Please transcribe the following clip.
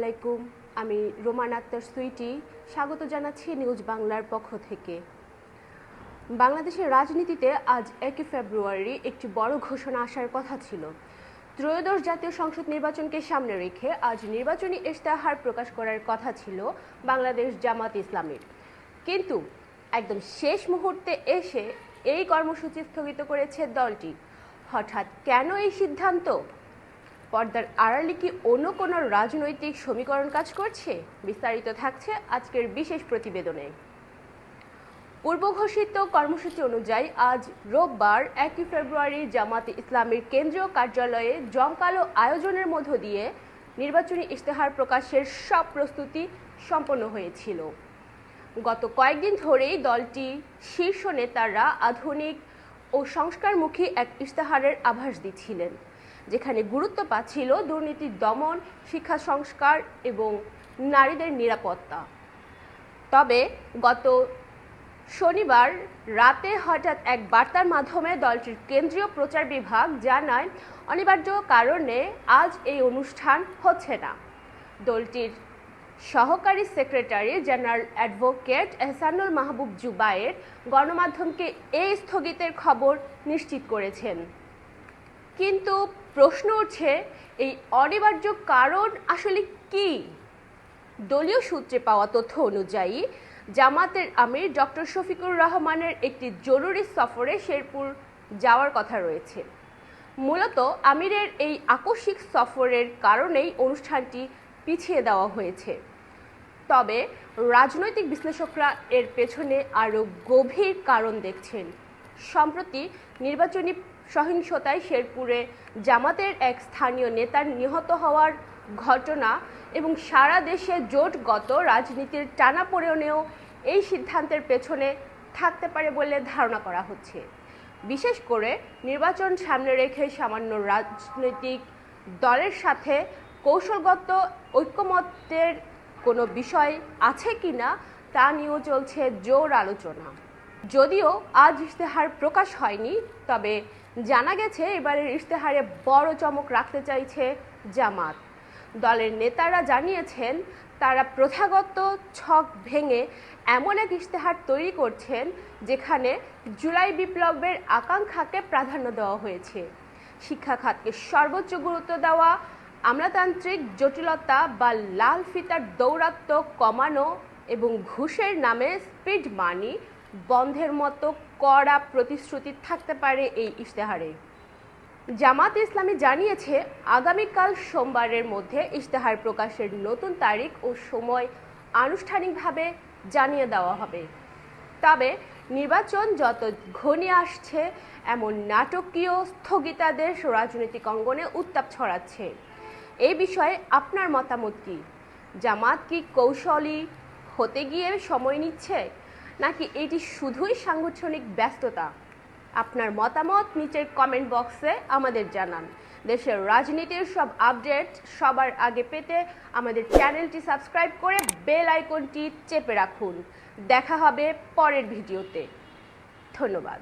আলাইকুম। আমি রোমান আক্তার সুইটি স্বাগত জানাচ্ছি নিউজ বাংলার পক্ষ থেকে। বাংলাদেশের রাজনীতিতে আজ 1 ফেব্রুয়ারি একটি বড় ঘোষণা আসার কথা ছিল। ত্রয়োদশ জাতীয় সংসদ নির্বাচনকে সামনে রেখে আজ নির্বাচনী ইশতেহার প্রকাশ করার কথা ছিল বাংলাদেশ জামাত ইসলামীর, কিন্তু একদম শেষ মুহূর্তে এসে এই কর্মসূচি স্থগিত করেছে দলটি। হঠাৎ কেন এই সিদ্ধান্ত? পর্দার আড়ালে কি অন্য কোনো রাজনৈতিক সমীকরণ কাজ করছে? বিস্তারিত থাকছে আজকের বিশেষ প্রতিবেদনে। পূর্ব ঘোষিত কর্মসূচি অনুযায়ী আজ রোববার 1 ফেব্রুয়ারি জামাতে ইসলামীর কেন্দ্রীয় কার্যালয়ে জমকালো আয়োজনের মধ্য দিয়ে নির্বাচনী ইশতেহার প্রকাশের সব প্রস্তুতি সম্পন্ন হয়েছিল। গত কয়েকদিন ধরেই দলটি শীর্ষ নেতারা আধুনিক ও সংস্কারমুখী এক ইশতেহারের আভাস দিচ্ছিলেন, যেখানে গুরুত্ব পাচ্ছিল দুর্নীতি দমন, শিক্ষা সংস্কার এবং নারীদের নিরাপত্তা। তবে গত শনিবার রাতে হঠাৎ এক বার্তার মাধ্যমে দলটির কেন্দ্রীয় প্রচার বিভাগ জানায় অনিবার্য কারণে আজ এই অনুষ্ঠান হচ্ছে না। দলটির সহকারী সেক্রেটারি জেনারেল অ্যাডভোকেট এহসানুল মাহবুব জুবায়ের গণমাধ্যমকে এই স্থগিতের খবর নিশ্চিত করেছেন। কিন্তু প্রশ্ন উঠছে, এই অনিবার্য কারণ আসলে কি? দলীয় সূত্রে পাওয়া তথ্য অনুযায়ী জামাতের আমির ডক্টর শফিকুর রহমানের একটি জরুরি সফরে শেরপুর যাওয়ার কথা রয়েছে। মূলত আমিরের এই আকস্মিক সফরের কারণেই অনুষ্ঠানটি পিছিয়ে দেওয়া হয়েছে। তবে রাজনৈতিক বিশ্লেষকরা এর পেছনে আরও গভীর কারণ দেখছেন। সম্প্রতি নির্বাচনী সহিংসতায় শেরপুরে জামাতের এক স্থানীয় নেতার নিহত হওয়ার ঘটনা এবং সারা দেশে জোটগত রাজনীতির টানাপোড়েনেও এই সিদ্ধান্তের পেছনে থাকতে পারে বলে ধারণা করা হচ্ছে। বিশেষ করে নির্বাচন সামনে রেখে সামান্য রাজনৈতিক দলের সাথে কৌশলগত ঐক্যমত্যের কোনো বিষয় আছে কিনা তা নিয়েও চলছে জোর আলোচনা। যদিও আজ ইশতেহার প্রকাশ হয়নি, তবে জানা গেছে এবারের ইশতেহারে বড় চমক রাখতে চাইছে জামাত। দলের নেতারা জানিয়েছেন তারা প্রথাগত ছক ভেঙে এমন এক ইশতেহার তৈরি করছেন যেখানে জুলাই বিপ্লবের আকাঙ্ক্ষাকে প্রাধান্য দেওয়া হয়েছে, শিক্ষা খাতকে সর্বোচ্চ গুরুত্ব দেওয়া, আমলাতান্ত্রিক জটিলতা বা লাল ফিতার দৌরাত্ম্য কমানো এবং ঘুষের নামে স্পিড মানি বন্ধের মতো কড়া প্রতিশ্রুতি থাকতে পারে এই ইশতেহারে। জামাত ইসলামী জানিয়েছে আগামীকাল সোমবারের মধ্যে ইশতেহার প্রকাশের নতুন তারিখ ও সময় আনুষ্ঠানিকভাবে জানিয়ে দেওয়া হবে। তবে নির্বাচন যত ঘনিয়ে আসছে এমন নাটকীয় স্থগিতাদেশ রাজনৈতিক অঙ্গনে উত্তাপ ছড়াচ্ছে। এই বিষয়ে আপনার মতামত কি? জামাত কি কৌশলী হতে গিয়ে সময় নিচ্ছে, নাকি এটি শুধুই সাংগঠনিক ব্যস্ততা? আপনার মতামত নিচের কমেন্ট বক্সে আমাদের জানান। দেশের রাজনীতির সব আপডেট সবার আগে পেতে আমাদের চ্যানেলটি সাবস্ক্রাইব করে বেল আইকনটি চেপে রাখুন। দেখা হবে পরের ভিডিওতে। ধন্যবাদ।